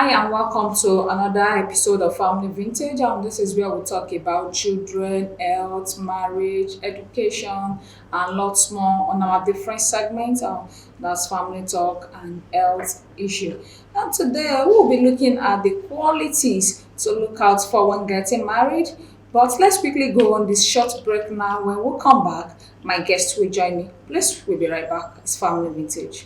and welcome to another episode of Family Vintage. This is where we talk about children, health, marriage, education, and lots more on our different segments. That's family talk and health issue. And today we'll be looking at the qualities to look out for when getting married. But let's quickly go on this short break now. When we come back, my guest will join me. Please, we'll be right back. It's Family Vintage.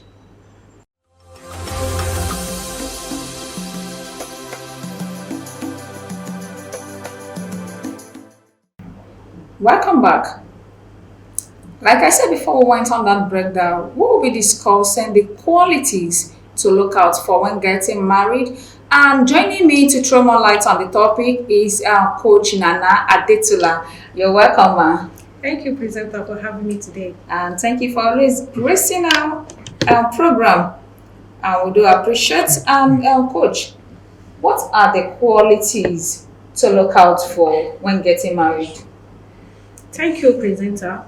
Welcome back. Like I said before we went on that breakdown, we will be discussing the qualities to look out for when getting married. And joining me to throw more light on the topic is our coach Nana Adetula. You're welcome, ma. Thank you, presenter, for having me today. And thank you for always gracing our program. And we do appreciate. Coach, what are the qualities to look out for when getting married? Thank you, presenter.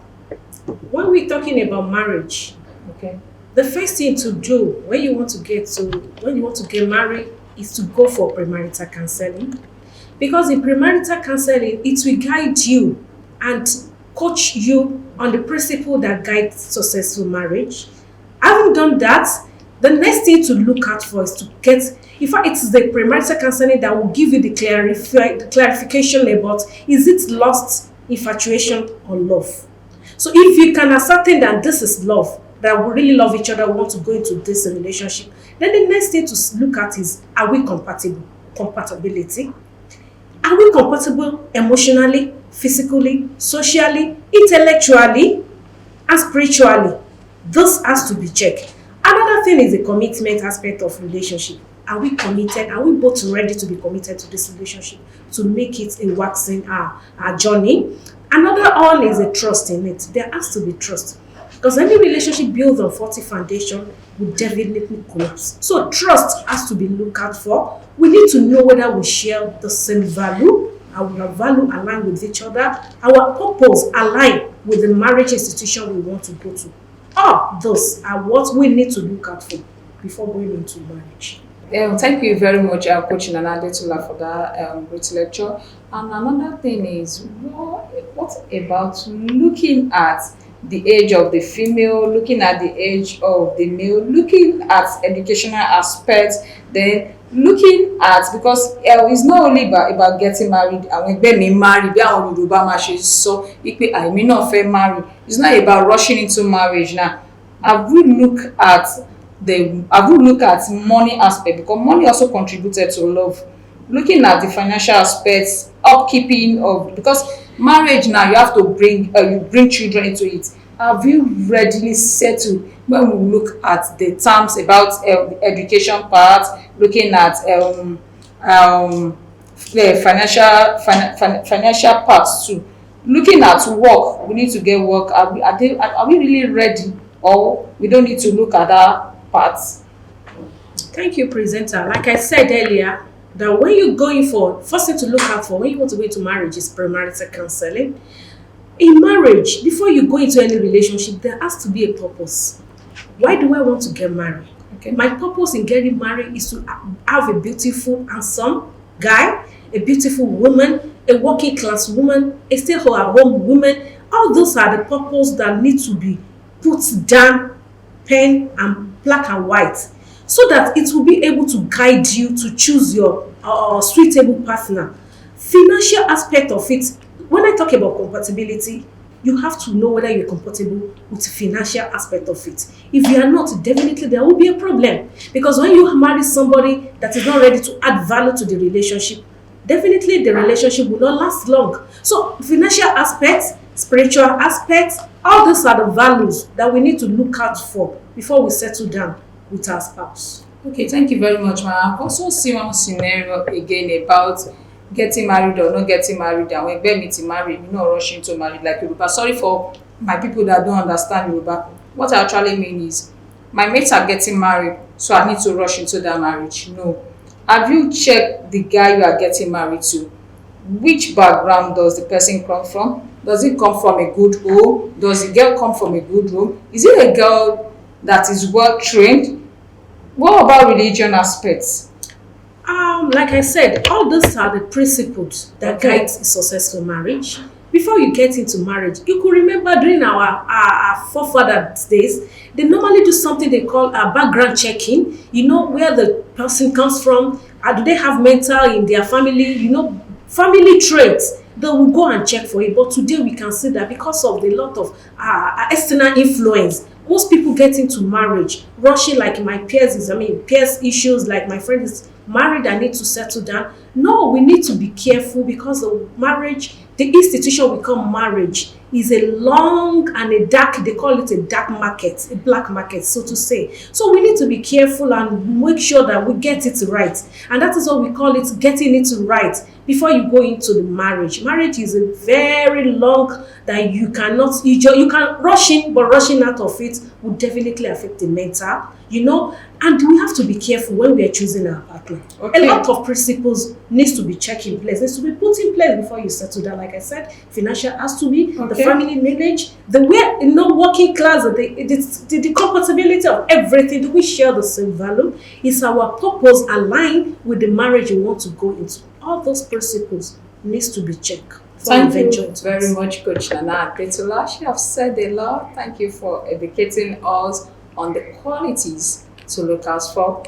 When we're talking about marriage, Okay. the first thing to do when you want to get married is to go for premarital counseling. Because in premarital counseling, it will guide you and coach you on the principle that guides successful marriage. Having done that, the next thing to look out for is to get, in fact, it's the premarital counseling that will give you the clarification about is it lust, infatuation, or love. So if you can ascertain that this is love, that we really love each other, want to go into this relationship, then the next thing to look at is, are we compatible? Compatibility. Are we compatible emotionally, physically, socially, intellectually, and spiritually? This has to be checked. Another thing is the commitment aspect of relationship. Are we committed? Are we both ready to be committed to this relationship to make it a waxing our journey? Another one is a trust in it. There has to be trust. Because any relationship built on faulty foundation will definitely collapse. So trust has to be looked out for. We need to know whether we share the same value, our value align with each other, our purpose align with the marriage institution we want to go to. All those are what we need to look out for before going into marriage. Thank you very much, Coach Nana Adetula, for that great lecture. And another thing is, what about looking at the age of the female, looking at the age of the male, looking at educational aspects, then looking at, because it's not only about getting married, àwọn ẹgbẹ́ mi marry, bí àwọn Yorùbá máa ṣe sọ wípé àìmí náà fẹ́ marry. It's not about rushing into marriage now. Have we looked at money aspect, because money also contributed to love. Looking at the financial aspects, upkeeping of, because marriage now you have to bring children into it. Have you readily settled when we look at the terms about the education part, looking at the financial parts too, looking at work? We need to get work. Are we really ready, or we don't need to look at that part? Thank you, presenter. Like I said earlier, that when you're going for, first thing to look out for when you want to go into marriage is premarital counseling. In marriage, before you go into any relationship, there has to be a purpose. Why do I want to get married? Okay. My purpose in getting married is to have a beautiful, handsome guy, a beautiful woman, a working class woman, a stay-at-home woman. All those are the purposes that need to be put down, pen and black and white, so that it will be able to guide you to choose your suitable partner. Financial aspect of it, when I talk about compatibility, you have to know whether you're compatible with the financial aspect of it. If you are not, definitely there will be a problem. Because when you marry somebody that is not ready to add value to the relationship, definitely the relationship will not last long. So financial aspects, spiritual aspects, all those are the values that we need to look out for before we settle down with our spouse. Okay, thank you very much, ma. I've also seen one scenario again about getting married or not getting married, and when ẹgbẹ́ mi ti marry, you know, rushing to marry like Yoruba. Sorry for my people that don't understand Yoruba. What I actually mean is, my mates are getting married, so I need to rush into that marriage. No. Have you checked the guy you are getting married to? Which background does the person come from? Does it come from a good home? Does the girl come from a good home? Is it a girl that is well trained? What about religion aspects? Like I said, all those are the principles that Okay. guide a successful marriage. Before you get into marriage, you could remember during our forefathers' days, they normally do something they call a background checking. You know where the person comes from. Do they have mental in their family? You know, family traits. They will go and check for it. But today we can see that because of the lot of external influence, most people get into marriage rushing like my peers is, I mean, peers issues like my friend is married and need to settle down. No, we need to be careful because the marriage, the institution we call marriage, is a long and a dark, they call it a dark market, a black market, so to say. So we need to be careful and make sure that we get it right. And that is what we call it, getting it right before you go into the marriage. Marriage is a very long that you cannot, you can rush in, but rushing out of it would definitely affect the mental, you know. And we have to be careful when we are choosing our partner. Okay. A lot of principles needs to be checked in place, needs to be put in place before you settle down. Like I said, financial has to be, the Okay. family knowledge, the way, you know, working class, the compatibility of everything. Do we share the same value? Is our purpose aligned with the marriage you want to go into? All those principles needs to be checked. before Thank venture you into very it. much, Coach Nana Adetola. You have said a lot. Thank you for educating us on the qualities to look out for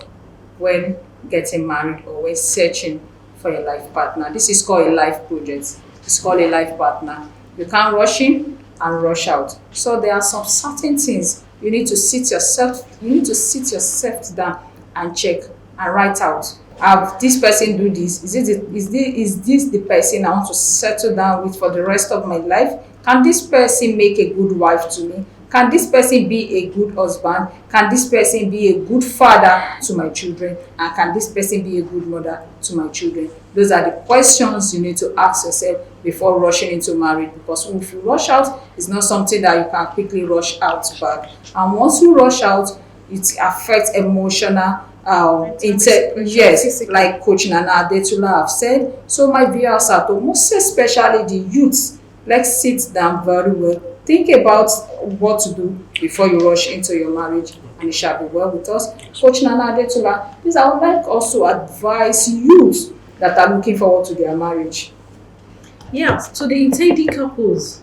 when getting married or when searching for a life partner. This is called a life project. It's called a life partner. You can't rush in and rush out. So there are some certain things you need to sit yourself. You need to sit yourself down and check and write out. Have this person do this? Is this the person I want to settle down with for the rest of my life? Can this person make a good wife to me? Can this person be a good husband? Can this person be a good father to my children? And can this person be a good mother to my children? Those are the questions you need to ask yourself before rushing into marriage, because if you rush out, it's not something that you can quickly rush out back. And once you rush out, it affects emotional yes, physical. like Coach Nana Adetola have said. So my viewers at home, most especially the youths, let's sit down very well. Think about what to do before you rush into your marriage, and it shall be well with us. Coach Nana Adetola, please, I would like also advise youths that are looking forward to their marriage. Yeah, so the intending couples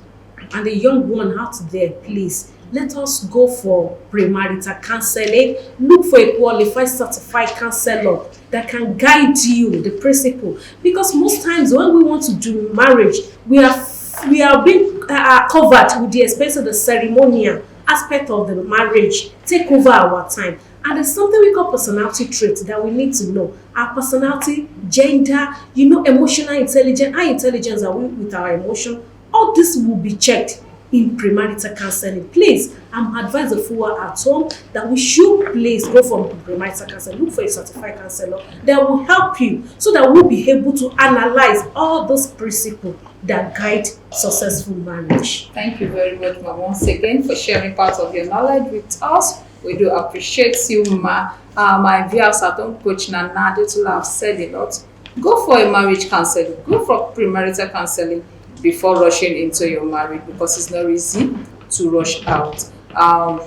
and the young one out there, please let us go for premarital counseling. Look for a qualified, certified counselor that can guide you the principle. Because most times when we want to do marriage, we are being covered with the expense of the ceremonial aspect of the marriage take over our time. And there's something we call personality traits that we need to know. Our personality, gender, you know, emotional intelligence. How intelligent are we with our emotion? All this will be checked in premarital counseling. Please, I'm advising for at home that we should please go for premarital counseling. Look for a certified counselor that will help you so that we'll be able to analyze all those principles that guide successful marriage. Thank you very much, ma, once again for sharing part of your knowledge with us. We do appreciate you, ma. My viewers at home, Coach Nana Adetola have said a lot. Go for a marriage counseling. Go for premarital counseling before rushing into your marriage, because it's not easy to rush out.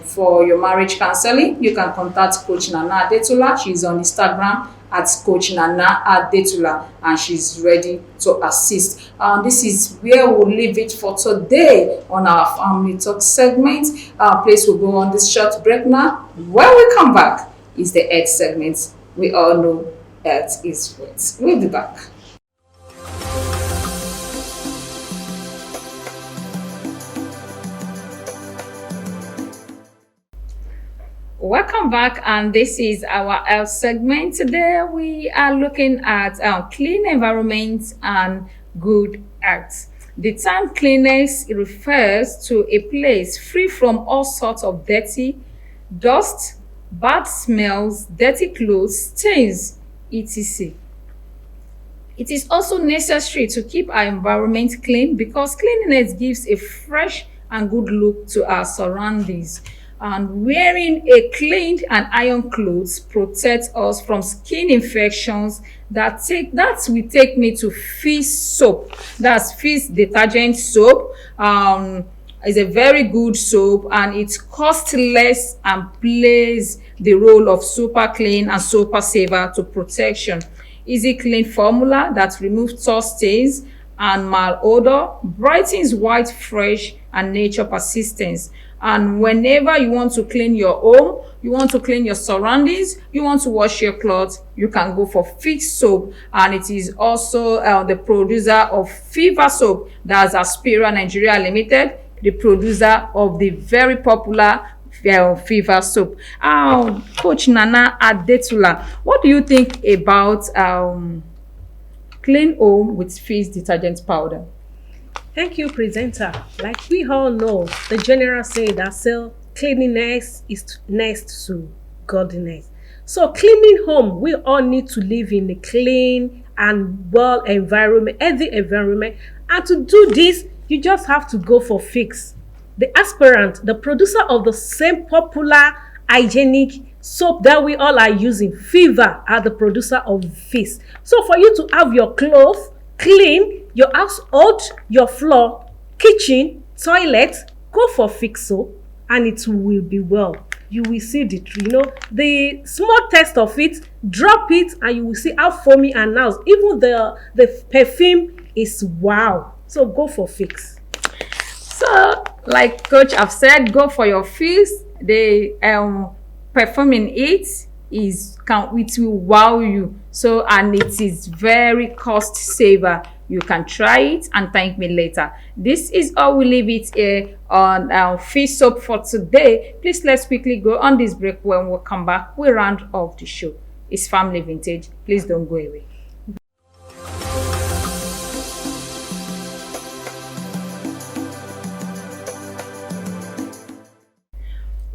For your marriage counseling, you can contact Coach Nana Adetola. She's on Instagram at Coach Nana Adetola, and she's ready to assist. This is where we'll leave it for today on our Family Talk segment. Please, we'll go on this short break now. When we come back, is the Earth segment. We all know Earth is wealth. We'll be back. Welcome back, and this is our health segment. Today we are looking at clean environment and good health. The term cleanliness refers to a place free from all sorts of dirty, dust, bad smells, dirty clothes, stains, etc. It is also necessary to keep our environment clean because cleanliness gives a fresh and good look to our surroundings. And wearing a clean and iron clothes protects us from skin infections that will take me to Fizz soap. That's Fizz detergent soap. Is a very good soap, and it costs less and plays the role of super clean and super saver to protection. Easy Clean formula that removes sour stains and malodor, brightens white fresh and nature persistence. And whenever you want to clean your home, you want to clean your surroundings, you want to wash your clothes, you can go for Fix soap. And it is also the producer of Fever soap, that's Aspira Nigeria Limited, the producer of the very popular Fever soap. Coach Nana Adetula, what do you think about clean home with Fizz detergent powder? Thank you, presenter. Like we all know, the general saying that say cleanliness is next to godliness. So cleaning home, we all need to live in a clean and well environment, healthy environment. And to do this, you just have to go for Fix. The aspirant, the producer of the same popular hygienic soap that we all are using, Fever, are the producer of Fizz. So for you to have your clothes clean, your household, your floor, kitchen, toilet, go for Fix soap and it will be well. You will see the small test of it, drop it and you will see how foamy and nice. Even the perfume is wow. So go for Fix. So, like Coach have said, go for your Fizz. The perfume in it will wow you. So, and it is very cost saver. You can try it and thank me later. This is all we leave it here on our Fizz soap for today. Please let's quickly go on this break. When we come back, we round off the show. It's Family Vintage. Please don't go away.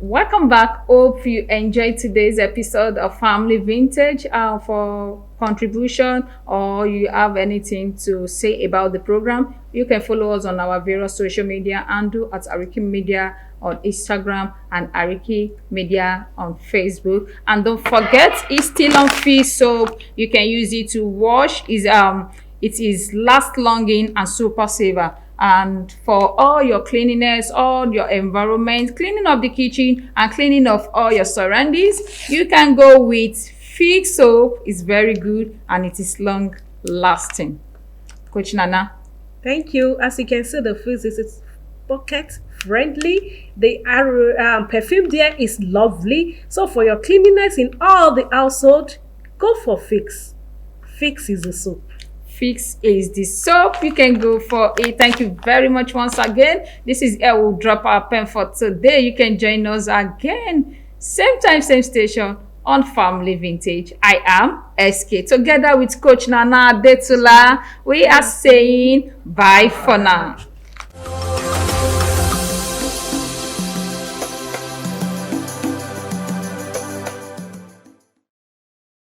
Welcome back. Hope you enjoyed today's episode of Family Vintage. For contribution or you have anything to say about the program, you can follow us on our various social media handle at Ariki Media on Instagram and Ariki Media on Facebook. And don't forget, it's still on Fizz soap. You can use it to wash. It is last longing and super saver. And for all your cleanliness, all your environment, cleaning of the kitchen and cleaning of all your surroundings, you can go with Fix soap. It's very good and it is long lasting. Coach Nana. Thank you. As you can see, the Fizz is pocket friendly. The perfume there is lovely. So for your cleanliness in all the household, go for Fix. Fix is the soap. Fix is the soap. You can go for it. Thank you very much once again. This is where we'll drop our pen for today. You can join us again. Same time, same station on Family Vintage. I am SK. Together with Coach Nana Adetula, we are saying bye for now.